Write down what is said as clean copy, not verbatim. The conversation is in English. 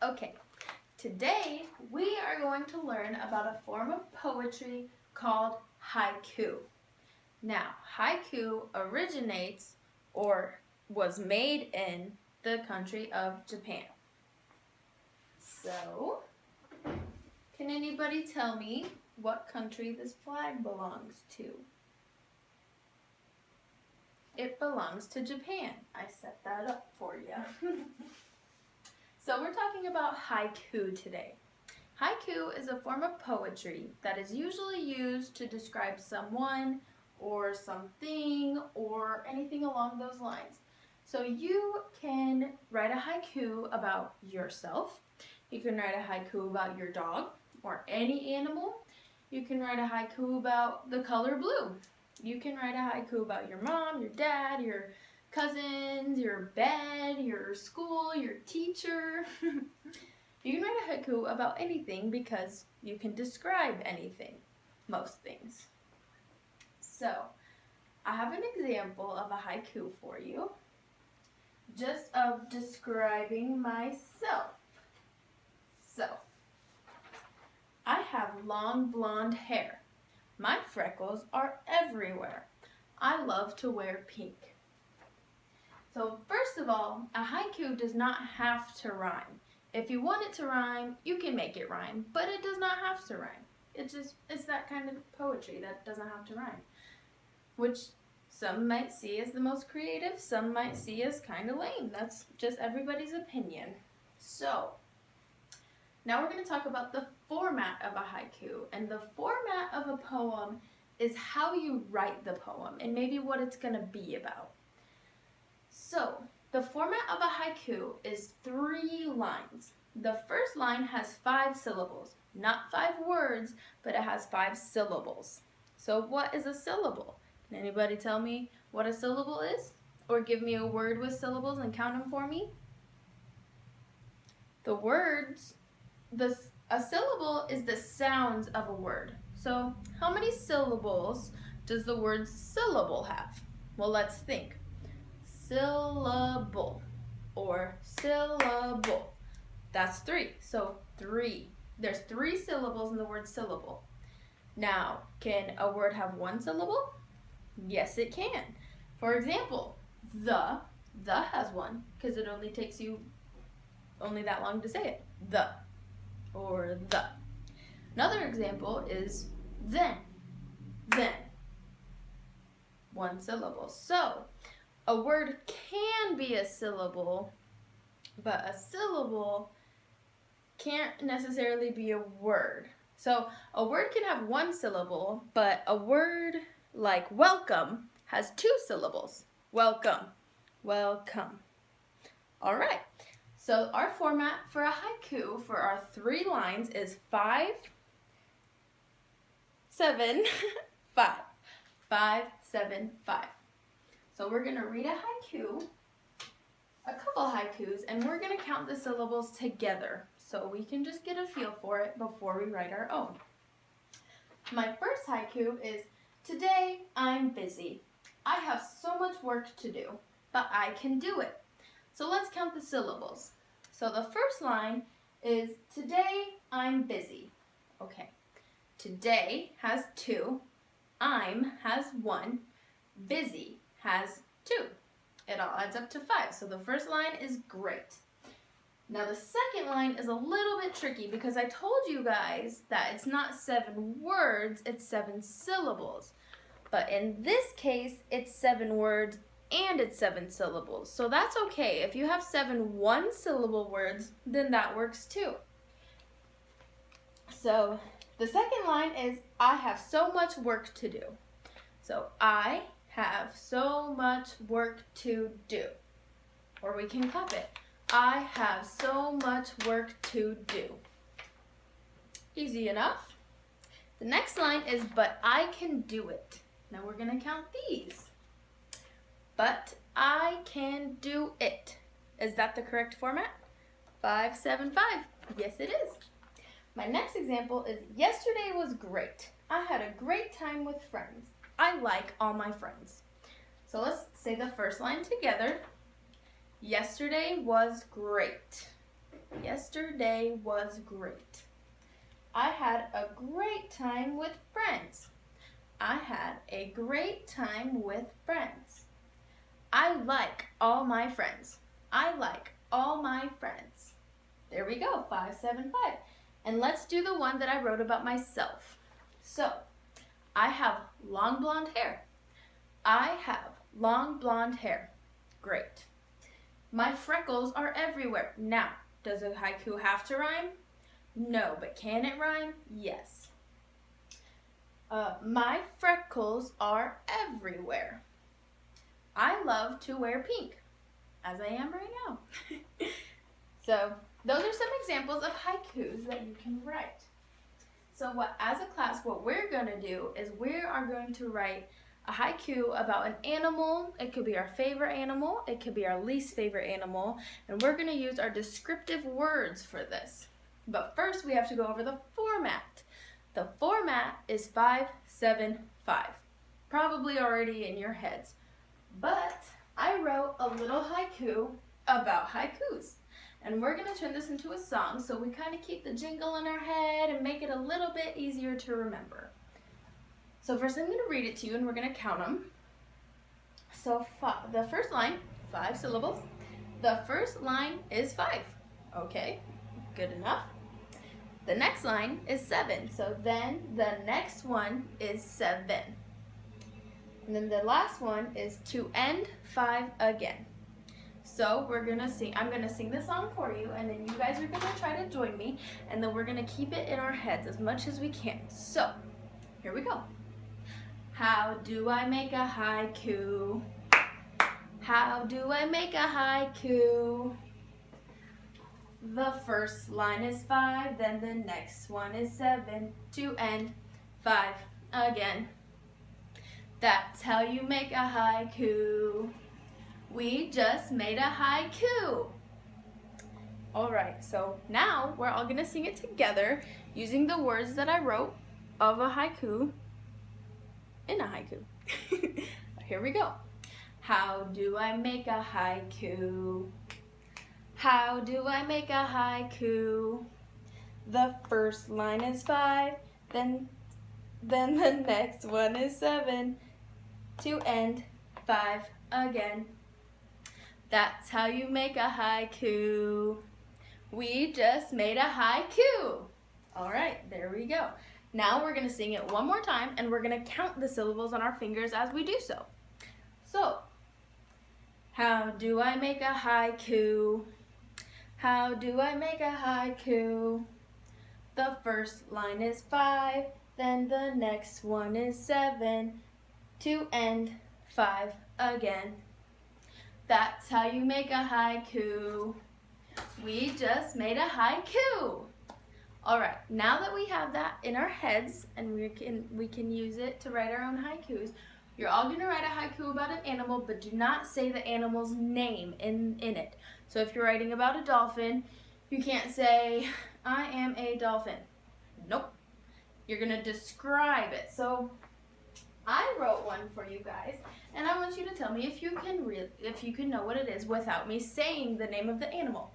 Okay, today we are going to learn about a form of poetry called haiku. Now, haiku originates or was made in the country of Japan. So, can anybody tell me what country this flag belongs to? It belongs to Japan. I set that up for you. So we're talking about haiku today. Haiku is a form of poetry that is usually used to describe someone or something or anything along those lines. So you can write a haiku about yourself. You can write a haiku about your dog or any animal. You can write a haiku about the color blue. You can write a haiku about your mom, your dad, your cousins, your bed, your school, your teacher. You can write a haiku about anything because you can describe anything, most things. So, I have an example of a haiku for you, just of describing myself. So, I have long blonde hair. My freckles are everywhere. I love to wear pink. So first of all, a haiku does not have to rhyme. If you want it to rhyme, you can make it rhyme, but it does not have to rhyme. It's that kind of poetry that doesn't have to rhyme, which some might see as the most creative, some might see as kind of lame. That's just everybody's opinion. So, now we're going to talk about the format of a haiku, and the format of a poem is how you write the poem and maybe what it's going to be about. So, the format of a haiku is 3 lines. The first line has 5 syllables, not 5 words, but it has 5 syllables. So, what is a syllable? Can anybody tell me what a syllable is? Or give me a word with syllables and count them for me? A syllable is the sounds of a word. So, how many syllables does the word syllable have? Well, let's think. Syllable or syllable. That's 3. So 3. There's 3 syllables in the word syllable. Now, can a word have 1 syllable? Yes, it can. For example, the has 1 because it only takes you that long to say it. The or the. Another example is then. 1 syllable. So, a word can be a syllable, but a syllable can't necessarily be a word. So a word can have 1 syllable, but a word like welcome has 2 syllables. Welcome, welcome. All right, so our format for a haiku for our 3 lines is 5, 7, 5. 5, 7, 5. So we're going to read a haiku, a couple haikus, and we're going to count the syllables together so we can just get a feel for it before we write our own. My first haiku is, today I'm busy. I have so much work to do, but I can do it. So let's count the syllables. So the first line is, today I'm busy. Okay, today has 2, I'm has 1, busy has 2. It all adds up to 5. So the first line is great. Now the second line is a little bit tricky because I told you guys that it's not 7 words, it's 7 syllables. But in this case, it's 7 words and it's 7 syllables. So that's okay. If you have 7 1-syllable words, then that works too. So the second line is, I have so much work to do. So I have so much work to do. Or we can clap it. I have so much work to do. Easy enough. The next line is, but I can do it. Now we're going to count these. But I can do it. Is that the correct format? 5, 7, 5. Yes, it is. My next example is, yesterday was great. I had a great time with friends. I like all my friends. So let's say the first line together. Yesterday was great. Yesterday was great. I had a great time with friends. I had a great time with friends. I like all my friends. I like all my friends. There we go, 5, 7, 5. And let's do the one that I wrote about myself. So, I have long blonde hair. I have long blonde hair. Great. My freckles are everywhere. Now, does a haiku have to rhyme? No, but can it rhyme? Yes. My freckles are everywhere. I love to wear pink, as I am right now. So, those are some examples of haikus that you can write. So, as a class, what we're going to do is we are going to write a haiku about an animal. It could be our favorite animal. It could be our least favorite animal. And we're going to use our descriptive words for this. But first, we have to go over the format. The format is 5, 7, 5. Probably already in your heads. But I wrote a little haiku about haikus. And we're going to turn this into a song so we kind of keep the jingle in our head and make it a little bit easier to remember. So first I'm going to read it to you and we're going to count them. So the first line, 5 syllables. The first line is 5. Okay, good enough. The next line is 7. So then the next one is 7. And then the last one is to end 5 again. So we're going to sing, I'm going to sing this song for you and then you guys are going to try to join me and then we're going to keep it in our heads as much as we can. So, here we go. How do I make a haiku? How do I make a haiku? The first line is 5, then the next one is 7, to end 5 again. That's how you make a haiku. We just made a haiku. Alright, so now we're all going to sing it together using the words that I wrote of a haiku in a haiku. Here we go. How do I make a haiku? How do I make a haiku? The first line is 5, then the next one is 7, to end 5 again. That's how you make a haiku. We just made a haiku. All right, there we go. Now we're going to sing it one more time and we're going to count the syllables on our fingers as we do so. So, how do I make a haiku? How do I make a haiku? The first line is 5, then the next one is 7, to end 5 again. That's how you make a haiku. We just made a haiku. Alright, now that we have that in our heads and we can use it to write our own haikus, you're all going to write a haiku about an animal, but do not say the animal's name in it. So if you're writing about a dolphin, you can't say, I am a dolphin. Nope. You're going to describe it. So I wrote one for you guys, and I want you to tell me if you can know what it is without me saying the name of the animal.